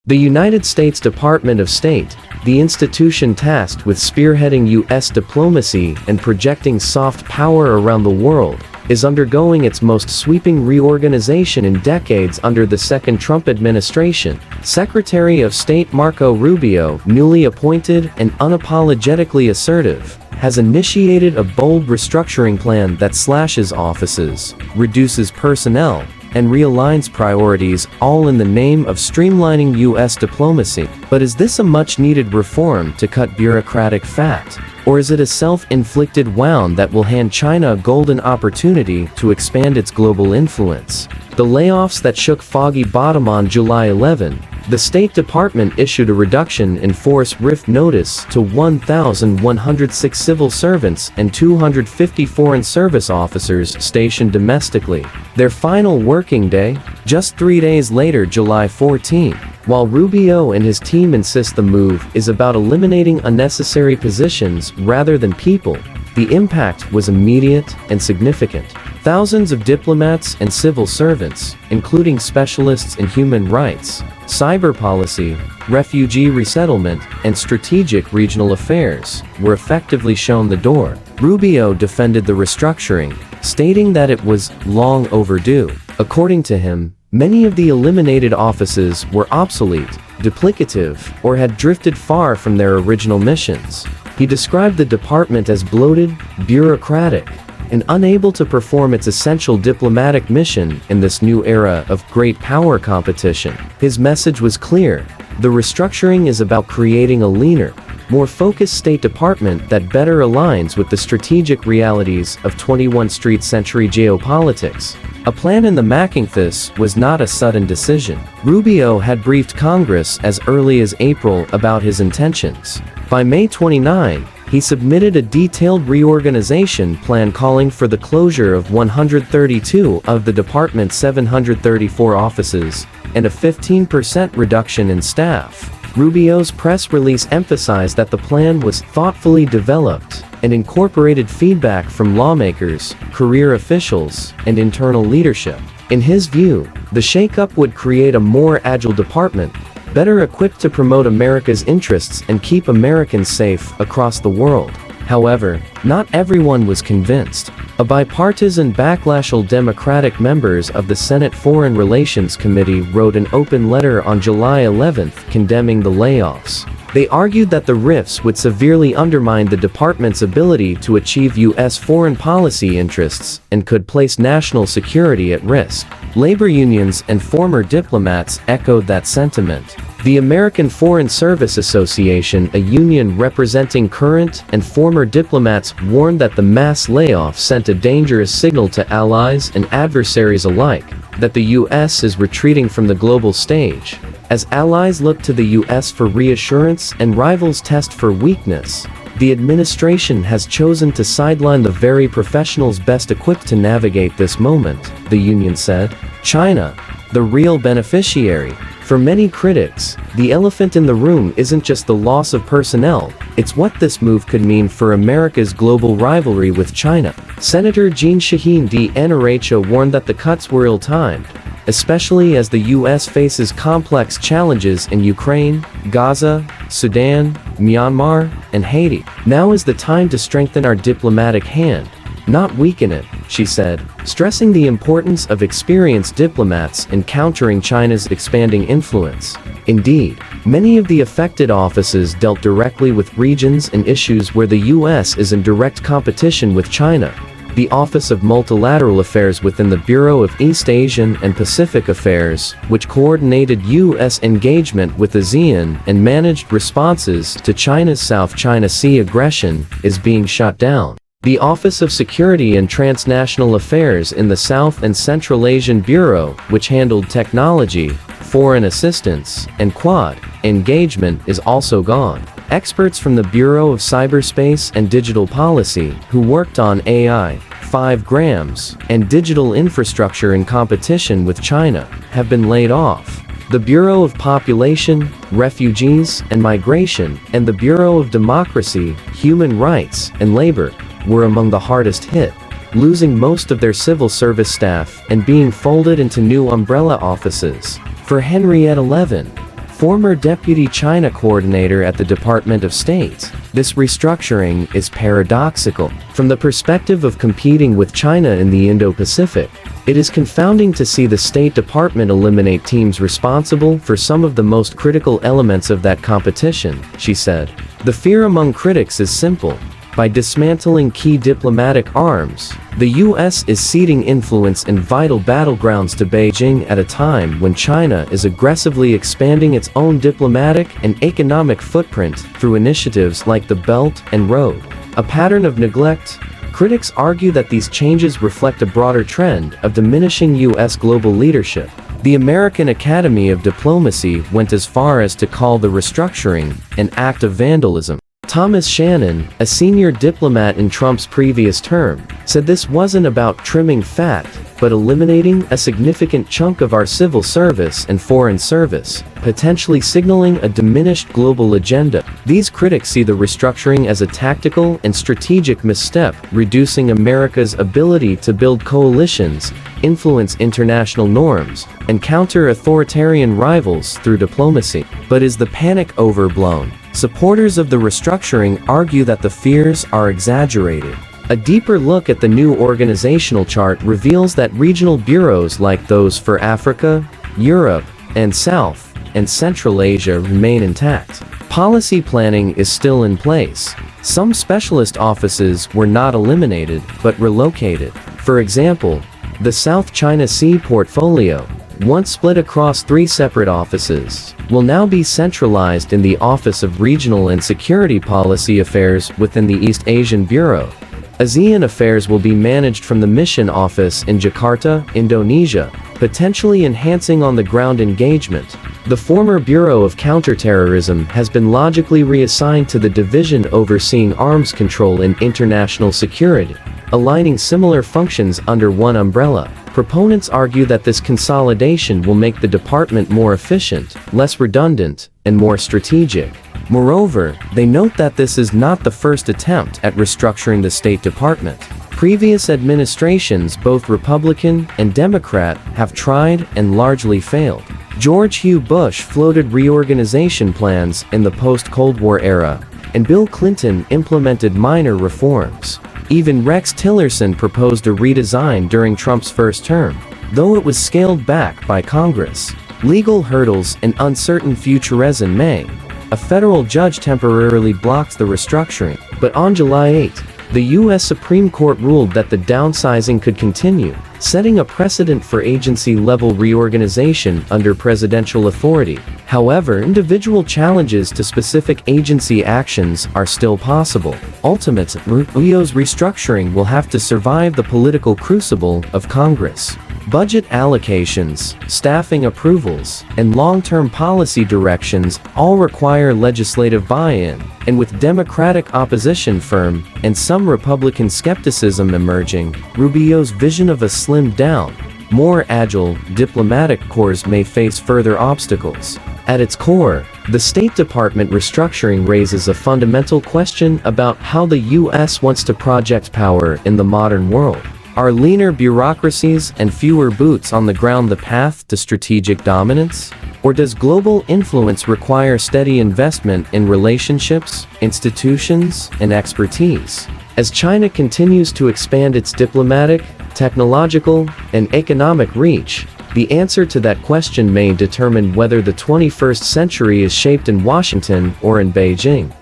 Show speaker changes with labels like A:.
A: The United States Department of State, the institution tasked with spearheading U.S. diplomacy and projecting soft power around the world, is undergoing its most sweeping reorganization in decades under the second Trump administration. Secretary of State Marco Rubio, newly appointed and unapologetically assertive, has initiated a bold restructuring plan that slashes offices, reduces personnel, and realigns priorities, all in the name of streamlining U.S. diplomacy. But is this a much-needed reform to cut bureaucratic fat? Or is it a self-inflicted wound that will hand China a golden opportunity to expand its global influence? The layoffs that shook Foggy Bottom on July 11, the State Department issued a reduction in force RIF notice to 1,106 civil servants and 250 foreign service officers stationed domestically. Their final working day, just 3 days later, July 14. While Rubio and his team insist the move is about eliminating unnecessary positions rather than people, the impact was immediate and significant. Thousands of diplomats and civil servants, including specialists in human rights, cyber policy, refugee resettlement, and strategic regional affairs, were effectively shown the door. Rubio defended the restructuring, stating that it was long overdue. According to him, many of the eliminated offices were obsolete, duplicative, or had drifted far from their original missions. He described the department as bloated, bureaucratic, and unable to perform its essential diplomatic mission in this new era of great power competition. His message was clear: the restructuring is about creating a leaner, more focused State Department that better aligns with the strategic realities of 21st century geopolitics. A plan in the making. This was not a sudden decision. Rubio had briefed Congress as early as April about his intentions. By May 29, he submitted a detailed reorganization plan calling for the closure of 132 of the department's 734 offices and a 15% reduction in staff. Rubio's press release emphasized that the plan was thoughtfully developed and incorporated feedback from lawmakers, career officials, and internal leadership. In his view, the shakeup would create a more agile department, better equipped to promote America's interests and keep Americans safe across the world. However, not everyone was convinced. A bipartisan backlash. Democratic members of the Senate Foreign Relations Committee wrote an open letter on July 11 condemning the layoffs. They argued that the RIFs would severely undermine the department's ability to achieve U.S. foreign policy interests and could place national security at risk. Labor unions and former diplomats echoed that sentiment. The American Foreign Service Association, a union representing current and former diplomats, warned that the mass layoff sent a dangerous signal to allies and adversaries alike, that the U.S. is retreating from the global stage. As allies look to the U.S. for reassurance and rivals test for weakness, the administration has chosen to sideline the very professionals best equipped to navigate this moment, the union said. China, the real beneficiary. For many critics, the elephant in the room isn't just the loss of personnel, it's what this move could mean for America's global rivalry with China. Senator Jean Shaheen D. NRHO warned that the cuts were ill-timed, especially as the U.S. faces complex challenges in Ukraine, Gaza, Sudan, Myanmar, and Haiti. Now is the time to strengthen our diplomatic hand, not weaken it, she said, stressing the importance of experienced diplomats in countering China's expanding influence. Indeed, many of the affected offices dealt directly with regions and issues where the U.S. is in direct competition with China. The Office of Multilateral Affairs within the Bureau of East Asian and Pacific Affairs, which coordinated U.S. engagement with ASEAN and managed responses to China's South China Sea aggression, is being shut down. The Office of Security and Transnational Affairs in the South and Central Asian Bureau, which handled technology, foreign assistance, and Quad engagement, is also gone. Experts from the Bureau of Cyberspace and Digital Policy, who worked on AI, 5 grams, and digital infrastructure in competition with China, have been laid off. The Bureau of Population, Refugees, and Migration, and the Bureau of Democracy, Human Rights, and Labor were among the hardest hit, losing most of their civil service staff and being folded into new umbrella offices. For Henrietta Levin, former deputy China coordinator at the Department of State. This restructuring is paradoxical. From the perspective of competing with China in the Indo-Pacific, it is confounding to see the State Department eliminate teams responsible for some of the most critical elements of that competition, she said. The fear among critics is simple. By dismantling key diplomatic arms, the U.S. is ceding influence in vital battlegrounds to Beijing at a time when China is aggressively expanding its own diplomatic and economic footprint through initiatives like the Belt and Road. A pattern of neglect. Critics argue that these changes reflect a broader trend of diminishing U.S. global leadership. The American Academy of Diplomacy went as far as to call the restructuring an act of vandalism. Thomas Shannon, a senior diplomat in Trump's previous term, said this wasn't about trimming fat, but eliminating a significant chunk of our civil service and foreign service, potentially signaling a diminished global agenda. These critics see the restructuring as a tactical and strategic misstep, reducing America's ability to build coalitions, influence international norms, and counter authoritarian rivals through diplomacy. But is the panic overblown? Supporters of the restructuring argue that the fears are exaggerated. A deeper look at the new organizational chart reveals that regional bureaus like those for Africa, Europe, and South and Central Asia remain intact. Policy planning is still in place. Some specialist offices were not eliminated, but relocated. For example, the South China Sea portfolio, once split across 3 separate offices, will now be centralized in the Office of Regional and Security Policy Affairs within the East Asian Bureau. ASEAN affairs will be managed from the Mission Office in Jakarta, Indonesia, potentially enhancing on-the-ground engagement. The former Bureau of Counterterrorism has been logically reassigned to the division overseeing arms control and international security, aligning similar functions under one umbrella. Proponents argue that this consolidation will make the department more efficient, less redundant, and more strategic. Moreover, they note that this is not the first attempt at restructuring the State Department. Previous administrations, both Republican and Democrat, have tried and largely failed. George W. Bush floated reorganization plans in the post-Cold War era, and Bill Clinton implemented minor reforms. Even Rex Tillerson proposed a redesign during Trump's first term, though it was scaled back by Congress. Legal hurdles and uncertain futures. In May, a federal judge temporarily blocked the restructuring, but on July 8, the U.S. Supreme Court ruled that the downsizing could continue, setting a precedent for agency-level reorganization under presidential authority. However, individual challenges to specific agency actions are still possible. Ultimately, Rubio's restructuring will have to survive the political crucible of Congress. Budget allocations, staffing approvals, and long-term policy directions all require legislative buy-in, and with Democratic opposition firm and some Republican skepticism emerging, Rubio's vision of a slimmed-down, more agile diplomatic corps may face further obstacles. At its core, the State Department restructuring raises a fundamental question about how the U.S. wants to project power in the modern world. Are leaner bureaucracies and fewer boots on the ground the path to strategic dominance? Or does global influence require steady investment in relationships, institutions, and expertise? As China continues to expand its diplomatic, technological, and economic reach, the answer to that question may determine whether the 21st century is shaped in Washington or in Beijing.